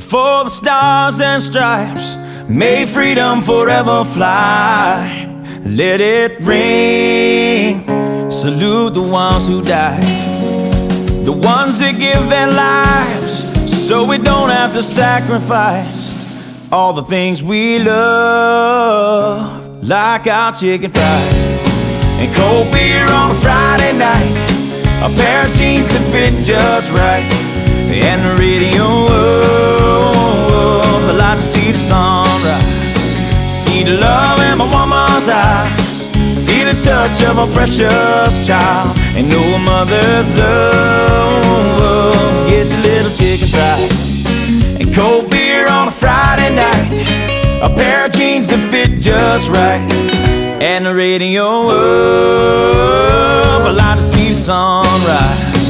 for the stars and stripes, may freedom forever fly. Let it ring, salute the ones who died, the ones that give their lives so we don't have to sacrifice all the things we love, like our chicken fried and cold beer on a Friday night, a pair of jeans that fit just right, and the radio. I like to see the sunrise, see the love in my woman's eyes, feel the touch of a precious child, and know a mother's love gets a little chicken fried and cold beer on a Friday night, a pair of jeans that fit just right, and the radio up. I like to see the sunrise.